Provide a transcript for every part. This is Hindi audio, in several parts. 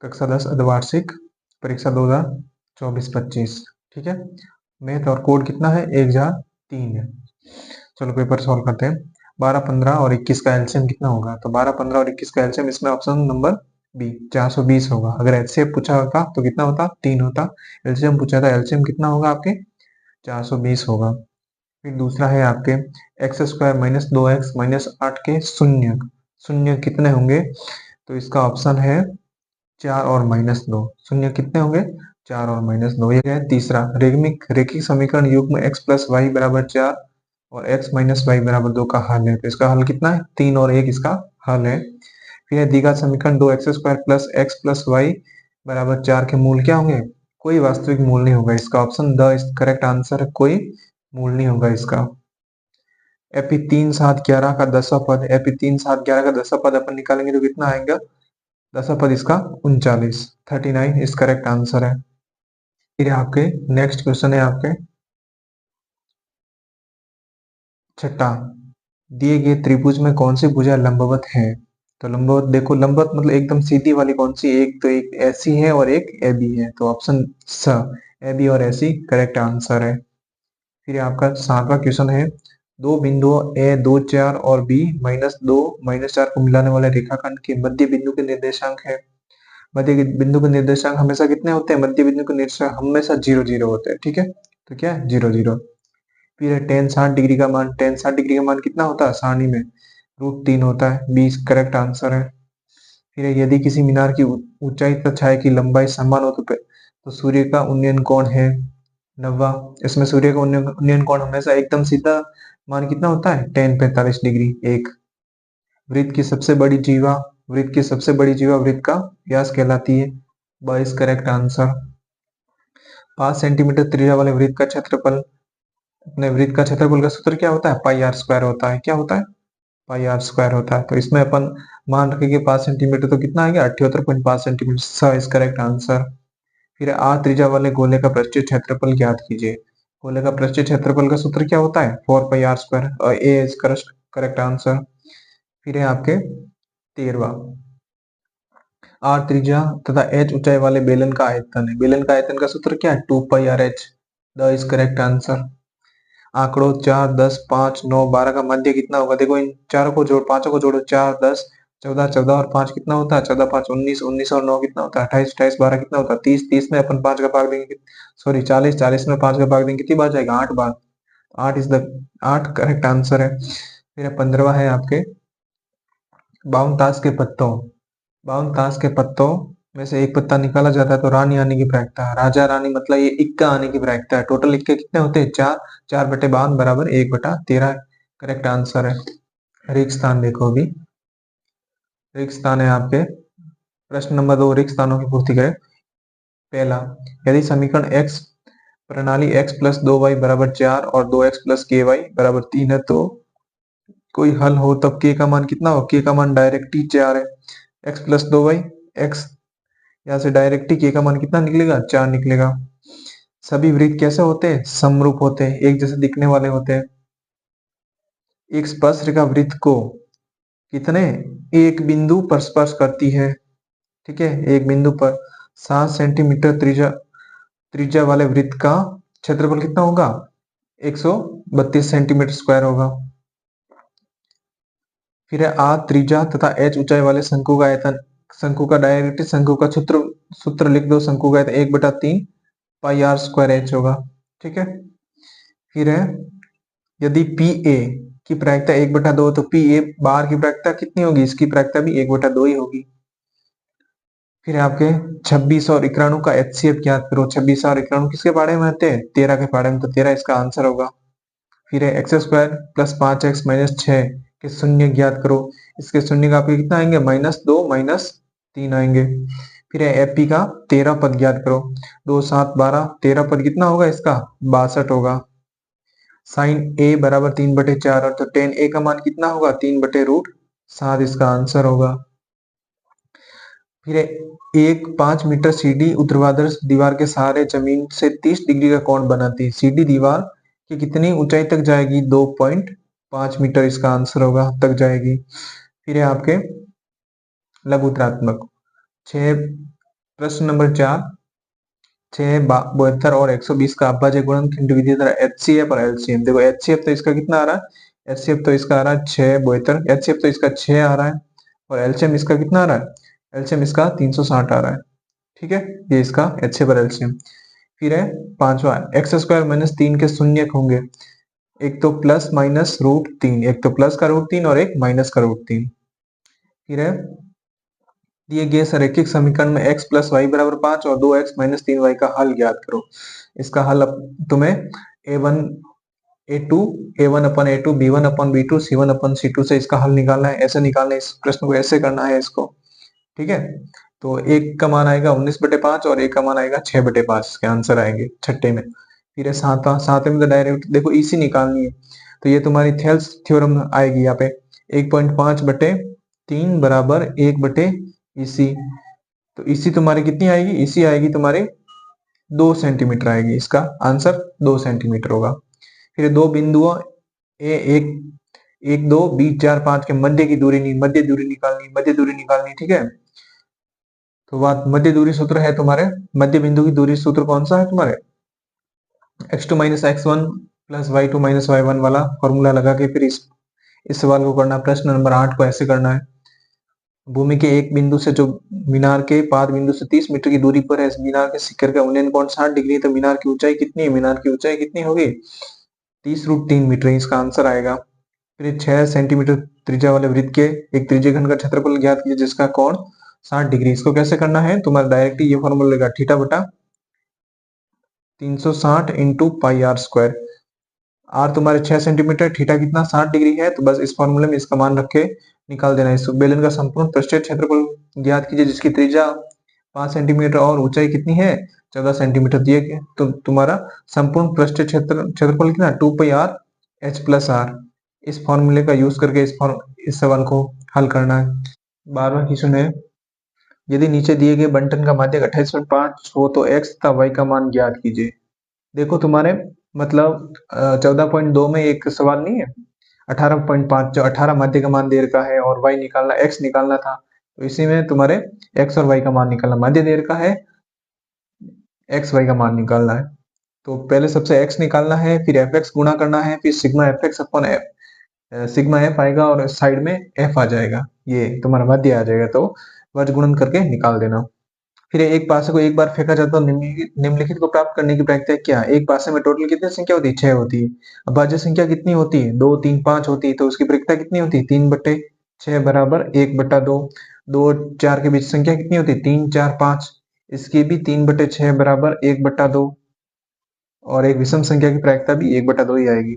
कक्षा 10 अर्धवार्षिक परीक्षा 2024-25। ठीक है, मैथ और कोड कितना है 1003 है। चलो पेपर सॉल्व करते हैं। 12, 15 और 21 का एलसीएम कितना होगा? तो 12, 15 और 21 का एलसीएम इसमें ऑप्शन नंबर बी 420 होगा। अगर एचसीएफ पूछा होता तो कितना होता? 3 होता। एलसीएम पूछा था, एलसीएम कितना होगा आपके? 420 होगा। फिर दूसरा है आपके x square minus 2x minus 8 के शून्य। शून्य कितने होंगे? तो इसका ऑप्शन है 4 और -2। शून्य कितने होंगे? 4 और -2। ये है तीसरा रेखिक समीकरण युग्म x प्लस वाई बराबर 4 और x माइनस वाई बराबर 2 का हल है। तो इसका हल कितना है? 3 और 1 इसका हल है। फिर है द्विघात समीकरण 2x square plus x plus Y बराबर 4 के मूल क्या होंगे? कोई वास्तविक मूल नहीं होगा। इसका ऑप्शन द करेक्ट आंसर है, कोई मूल नहीं होगा इसका। एपी 3, 7, 11 का 10वां पद, एपी 3, 7, 11 का 10वां पद अपन निकालेंगे तो कितना आएगा? 10वां पद इसका 39, 39 इस करेक्ट आंसर है। फिर आपके नेक्स्ट क्वेश्चन है आपके छठा, दिए गए त्रिभुज में कौन सी भुजा लंबवत है? तो लंबवत देखो, लंबवत मतलब एकदम सीधी वाली कौन सी? एक तो एक ऐसी है और एक ए बी है। तो ऑप्शन स ए बी और ऐसी करेक्ट आंसर है। फिर आपका 7वां क्वेश्चन है, दो बिंदुओं ए 2, 4 और बी -2 -4 को मिलाने वाले रेखाखंड के मध्य बिंदु के निर्देशांक है। मध्य बिंदु के निर्देशांक हमेशा कितने होते हैं? मध्य बिंदु के निर्देशांक हमेशा 0, 0 होते हैं। ठीक है, तो क्या है? 0, 0। फिर है tan 60 डिग्री का मान, tan 60 डिग्री का मान कितना होता है सारणी में? √3 होता है। 20 करेक्ट आंसर है। फिर है, यदि किसी मीनार की ऊंचाई तथा छाया की लंबाई समान हो तो सूर्य का उन्नयन कोण है 90। इसमें सूर्य का उन्नयन कोण हमेशा एकदम सीधा मान कितना होता है? tan 45 degree 1। वृत्त की सबसे बड़ी जीवा, वृत्त की सबसे बड़ी जीवा वृत्त का व्यास कहलाती है 22 करेक्ट आंसर। 5 सेंटीमीटर त्रिज्या वाले वृत्त का क्षेत्रफल, अपने वृत्त का क्षेत्रफल का सूत्र क्या होता है? पाई आर स्क्वायर होता है। क्या होता है? पाई आर स्क्वायर होता है। तो इसमें अपन मान रखेंगे 5 सेंटीमीटर, तो कितना आएगा? 78.5 सेंटीमीटर। स इज करेक्ट आंसर। फिर आर त्रिज्या वाले गोले का पृष्ठीय क्षेत्रफल ज्ञात कीजिए। गोले का पृष्ठीय क्षेत्रफल का सूत्र क्या होता है? 4 पाई आर स्क्वायर और ए इज करेक्ट आंसर। फिर है आपके 13वां, आर त्रिज्या तथा एच ऊंचाई वाले बेलन का आयतन है। बेलन का आयतन का सूत्र क्या है? 2 pi R H. The is correct answer. आंकड़ों 4, 10, 5, 9, 12 का मध्य कितना होगा? देखो इन चारों को जोड़, पांचों को जोड़ो, 4, 10, 14, 14 और 5 कितना होता है? 14, 5, 19, 19 और 9 कितना होता है? 28, 28, 12 कितना होता है? 30, 30 में अपन 5 का भाग देंगे, सॉरी 40, 40 में 5 का भाग देंगे, कितनी बार जाएगा? 8 बार। 8 इज द 8 करेक्ट आंसर है। फिर 15वां है आपके 52 ताश के पत्तों, 52 ताश के पत्तों में से एक पत्ता निकाला जाता है तो रानी आने की प्रायिकता है। राजा रानी मतलब ये इक्का आने की प्रायिकता है। टोटल इक्के कितने होते हैं? 4, 4/52 बराबर 1/13 करेक्ट आंसर है। रिक्त स्थान देखो अभी, रिक्त स्थान है आपके प्रश्न नंबर 2, रिक्त स्थानों की पूर्ति करें। पहला, यदि समीकरण x प्रणाली x प्लस 2y बराबर 4 और 2x प्लस ky बराबर 3 है तो कोई हल हो तब k का मान कितना हो? k का मान डायरेक्ट ही 4 है। x प्लस 2y, x यहाँ से डायरेक्ट ही k का मान कितना निकलेगा? 4 निकलेगा। सभी वृत्त कैसे होते हैं? समरूप होते हैं, एक जैसे दिखने वाले होते हैं। एक स्पर्शरेखा वृत्त को कितने एक बिंदु पर स्पर्श करती है। ठीक है, एक बिंदु पर 7 सेंटीमीटर त्रिज्या वाले वृत्त का क्षेत्रफल कितना होगा? 132 सेंटीमीटर स्क्वायर होगा। फिर है आर त्रिज्या तथा एच ऊंचाई वाले शंकु का आयतन, शंकु का डायरेक्ट शंकु का सूत्र लिख दो। शंकु का आयतन 1/3 पाई आर स्क्वायर एच होगा। ठीक है, फिर है यदि पी ए की प्रायिकता 1/2 तो पी ए बार की प्रायिकता कितनी होगी? इसकी प्रायिकता भी 1/2 ही होगी। फिर आपके 26 और 91 का एचसीएफ ज्ञात करो। 26 और 91 किसके बारे में आते हैं? 13 के बारे में, तो 13 इसका आंसर होगा। फिर है x square plus 5x minus 6 के शून्य ज्ञात करो। इसके शून्य का आपके कितना आएंगे? -2 -3 आएंगे। फिर है एपी का 13 पद ज्ञात करो। 2, 7, 12, 13 पद कितना होगा इसका? 62 होगा। साइन ए बराबर 3/4 और तो tan ए का मान कितना होगा? 3/√7 इसका आंसर होगा। फिर एक 5 मीटर सीढ़ी ऊर्ध्वाधर दीवार के सहारे जमीन से 30 डिग्री का कोण बनाती है। सीढ़ी दीवार की कितनी ऊंचाई तक जाएगी? 2.5 मीटर इसका आंसर होगा, तक जाएगी। फिर है आपके लघुत्रात्मक 6 प्रश्न नंबर 4, 672 और 120 का अभाज्य गुणनखंड विधि द्वारा एचसीएफ और एलसीएम। देखो एचसीएफ तो इसका कितना आ रहा है, एचसीएफ तो इसका आ रहा है 672, एचसीएफ तो इसका 6 आ रहा है, और एलसीएम इसका कितना आ रहा है, एलसीएम इसका 360 आ रहा है। ठीक है, ये इसका एचसीएफ और एलसीएम। फिर है पांचवा, एक्स स्क्वायर माइनस 3 के शून्य होंगे, एक तो प्लस माइनस रूट 3, एक तो प्लस का रूट 3 और एक माइनस का रूट 3। फिर है दिए गए सरैखिक समीकरण में x प्लस वाई बराबर 5 और 2x माइनस 3y का हल ज्ञात करो। इसका हल तुम्हें a1 a2 a1 अपन a2 b1 अपन b2 c1 अपन c2 से इसका हल निकालना है। ऐसे निकालना है, इस प्रश्न को ऐसे करना है इसको। ठीक है, तो एक का मान आएगा 19/5 और एक का मान आएगा 6/5, इसके आंसर आएंगे छठे में। फिर है सातवें में तो डायरेक्ट देखो इसी निकालनी है, तो ये तुम्हारी थेल्स थ्योरम आएगी यहाँ पे, 1.5/3 बराबर 1 इसी। तो इसी तुम्हारी कितनी आएगी, इसी आएगी तुम्हारे 2 सेंटीमीटर आएगी, इसका आंसर 2 सेंटीमीटर होगा। फिर दो बिंदुओं ए एक एक दो बी 4 5 के मध्य की दूरी मध्य दूरी निकालनी। ठीक है, तो बात मध्य दूरी सूत्र है तुम्हारे, मध्य बिंदु की दूरी सूत्र कौन सा है तुम्हारे, x2 minus x1 plus y2 minus y1 वाला फॉर्मूला लगा के फिर इस सवाल को करना। प्रश्न नंबर 8 को ऐसे करना है, भूमि के एक बिंदु से जो मीनार के पाद बिंदु से 30 मीटर की दूरी पर है, इस मीनार के शिखर का उन्नयन कोण 60 डिग्री है, तो मीनार की ऊंचाई कितनी है, मीनार की ऊंचाई कितनी होगी, 30√3 मीटर, इसका आंसर आएगा। फिर 6 सेंटीमीटर त्रिज्या वाले वृत्त के एक त्रिज्य घन का क्षेत्रफल ज्ञात कीजिए जिसका कोण 60 डिग्री। इसको कैसे करना है, तुम्हारा डायरेक्ट ये फॉर्मूला लेगा, थीटा बटा 360 into pi R square. R तुम्हारे 6 सेंटीमीटर, थीटा कितना 60 डिग्री है, तो बस इस फॉर्मूले में इसका मान रख के निकाल देना है। इस बेलन का संपूर्ण पृष्ठीय क्षेत्रफल ज्ञात कीजिए जिसकी त्रिज्या 5 सेंटीमीटर और ऊंचाई कितनी है 14 सेंटीमीटर दिए गए, तो तुम्हारा संपूर्ण पृष्ठीय क्षेत्रफल कितना 2 pi R H plus are. इस फॉर्मूले का यूज करके इस सवाल को हल करना है। 12वां क्वेश्चन है, यदि नीचे दिए गए बंटन का माध्यक 28.5 हो तो x तथा y का मान ज्ञात कीजिए। देखो तुम्हारे मतलब 14.2 में एक सवाल नहीं है, 18.5 जो 18 माध्य का मान दे रखा है और y निकालना, x निकालना था, तो इसी में तुम्हारे x और y का मान निकालना, माध्य दे रखा है, x y का मान निकालना है। तो पहले सबसे x निकालना है, फिर fx गुणा करना है, फिर सिग्मा fx अपन सिग्मा f आएगा और साइड में f आ जाएगा, ये तुम्हारा माध्य आ जाएगा, तो वर्ग गुणन करके निकाल देना। फिर एक पासे को एक बार फेंका जाता है, निम्नलिखित को प्राप्त करने की प्रक्रिया क्या है। एक पासे में टोटल कितनी संख्या होती है, 6 होती है। अब भाज्य संख्या कितनी होती है, 2 3 5 होती है, तो उसकी प्रक्रिया कितनी होती है, 3/6 बराबर 1/2। 2 4 के बीच संख्या कितनी होती है, 3 4 5, इसकी भी 3/6 बराबर 1/2, और एक विषम संख्या की प्रायिकता भी 1/2 ही आएगी।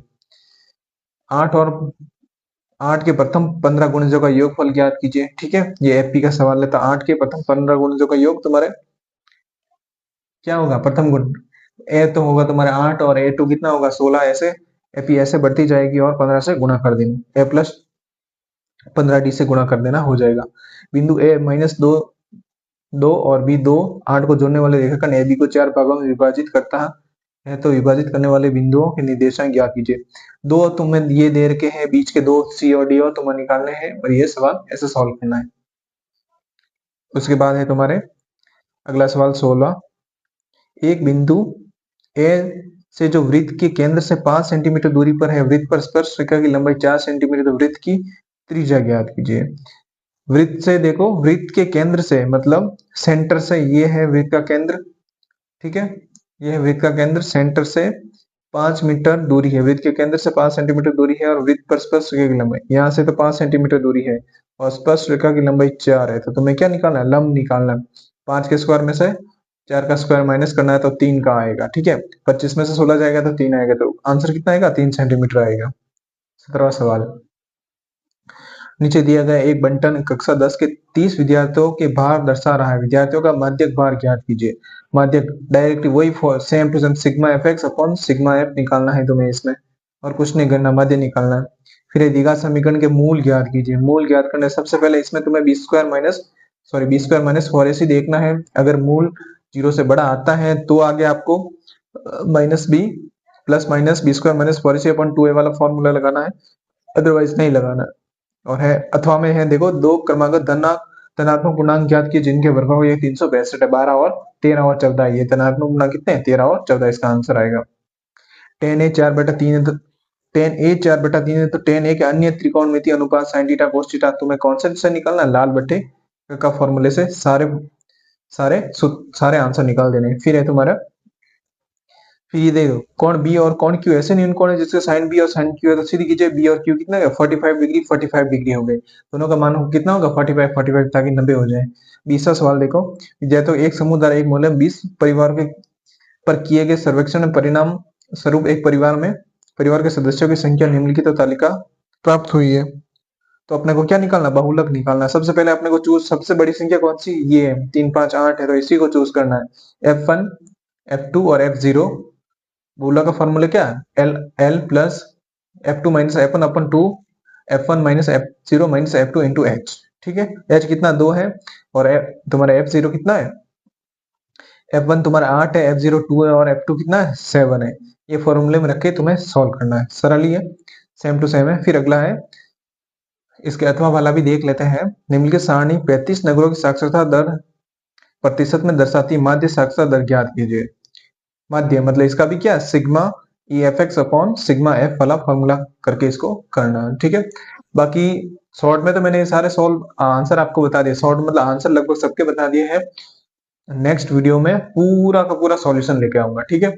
8 के प्रथम 15 गुणजों का योगफल ज्ञात कीजिए। ठीक है, ये एपी का सवाल है, तो 8 के प्रथम 15 गुणजों का योग तुम्हारे क्या होगा, प्रथम गुण ए तो होगा तुम्हारे 8 और a2 कितना होगा 16, ऐसे एपी ऐसे बढ़ती जाएगी और 15 से गुणा कर देना, a प्लस 15d से गुणा कर देना, हो जाएगा। बिंदु a -2 और b 2 8 को जोड़ने वाले रेखाखंड AB को 4 भागों में विभाजित करता है, तो विभाजित करने वाले बिंदुओं के निर्देशांक ज्ञात कीजिए। दो तुम्हें ये दे रखे हैं, बीच के दो C और D और तुम्हें निकालने हैं, और ये सवाल ऐसे सॉल्व करना है। उसके बाद है तुम्हारे अगला सवाल 16, एक बिंदु ए से जो वृत्त के केंद्र से 5 सेंटीमीटर दूरी पर है, वृत्त पर स्पर्श रेखा की लंबाई 4 सेंटीमीटर, तो वृत्त की त्रिज्या ज्ञात कीजिए। वृत्त से देखो, वृत्त के केंद्र से मतलब सेंटर से, ये है वृत्त का केंद्र, ठीक है, ये है वृत्त का केंद्र, सेंटर से 5 मीटर दूरी है, वृत्त के केंद्र से 5 सेंटीमीटर दूरी है, और वृत्त पर स्पर्श रेखा की लंबाई यहाँ से तो 5 सेंटीमीटर दूरी है और स्पर्श रेखा की लंबाई 4 है, तो तुम्हें क्या निकालना है, लंब निकालना है। 5 के स्क्वायर में से 4 का स्क्वायर माइनस करना है, तो 3 का आएगा। ठीक है, 25 में से 16 जाएगा तो 3 आएगा, तो आंसर कितना आएगा, 3 सेंटीमीटर आएगा। 17वां सवाल, नीचे दिया गया एक बंटन कक्षा 10 के 30 विद्यार्थियों के भार दर्शा रहा है, विद्यार्थियों का माध्यक भार ज्ञात कीजिए। माध्यक डायरेक्ट वही same to same sigma fx upon sigma f निकालना है तुम्हें इसमें, और कुछ नहीं करना, माध्य निकालना है। फिर द्विघात समीकरण के मूल ज्ञात कीजिए। मूल ज्ञात करने सबसे पहले इसमें तुम्हें b² - 4ac देखना है, अगर मूल 0 से बड़ा आता है तो आगे आपको -b plus minus b² - 4ac upon 2a वाला फॉर्मूला लगाना है, अदरवाइज नहीं लगाना। और है अथवा में है, देखो दो क्रमागत धनात्मक धनात्मक पूर्णांक ज्ञात किए जिनके वर्गमूल ये 362 है, 12 और 13 और 14 ये धनात्मक पूर्णांक कितने हैं, 13 और 14, इसका आंसर आएगा। tan a 4/3 है तो tan a 4/3 है तो tan a के अन्य त्रिकोणमितीय अनुपात sin थीटा cos थीटा तुम्हें कौन से निकालना है, लाल बट्टे का फॉर्मूले से सारे सारे सारे आंसर निकाल देने। फिर है तुम्हारा, फिर ये देखो कौन बी और कौन क्यू ऐसे नहीं कौन है जिसका साइन बी और साइन क्यू है, तो सीधी कीजिए बी और क्यू कितना है 45 डिग्री 45 डिग्री हो गए, दोनों का मान कितना होगा 45 45 ताकि 90 हो जाए। 20वां सवाल देखो, जय तो एक समूह द्वारा एक मूल्य 20 परिवार के पर किए गए सर्वेक्षण में परिणाम स्वरूप एक परिवार के सदस्यों की संख्या निम्नलिखित तालिका प्राप्त हुई है। तो अपने को क्या निकालना, बहुलक निकालना है। सबसे पहले अपने को चूज, सबसे बड़ी संख्या कौन सी, ये है 3 5 8 है, तो इसी को चूज करना है। F1 F2 और F0, बहुलक का फॉर्मूला क्या है, L plus F2 minus F1 अपन 2, F1 minus F0 minus F2 into H। ठीक है, H कितना 2 है और तुम्हारा F0 कितना है, F1 तुम्हारा 8 है, F0 2 है और F2 कितना है 7 है। ये फॉर्मूले में रख के तुम्हें सॉल्व करना है, सरल ही है, सेम टू सेम है। फिर अगला है, इसके अथवा वाला भी देख लेते हैं। निम्नलिखित सारणी 35 नगरों की साक्षरता दर प्रतिशत में दर्शाती माध्य साक्षरता दर ज्ञात कीजिए। माध्य मतलब इसका भी क्या, sigma E F x upon sigma F वाला फॉर्मूला करके इसको करना है। ठीक है, बाकी शॉर्ट में तो मैंने ये सारे सॉल्व आंसर आपको बता दिए, शॉर्ट मतलब आंसर लगभग सबके बता दिए हैं। नेक्स्ट वीडियो में पूरा का पूरा सॉल्यूशन लेके आऊंगा। ठीक है।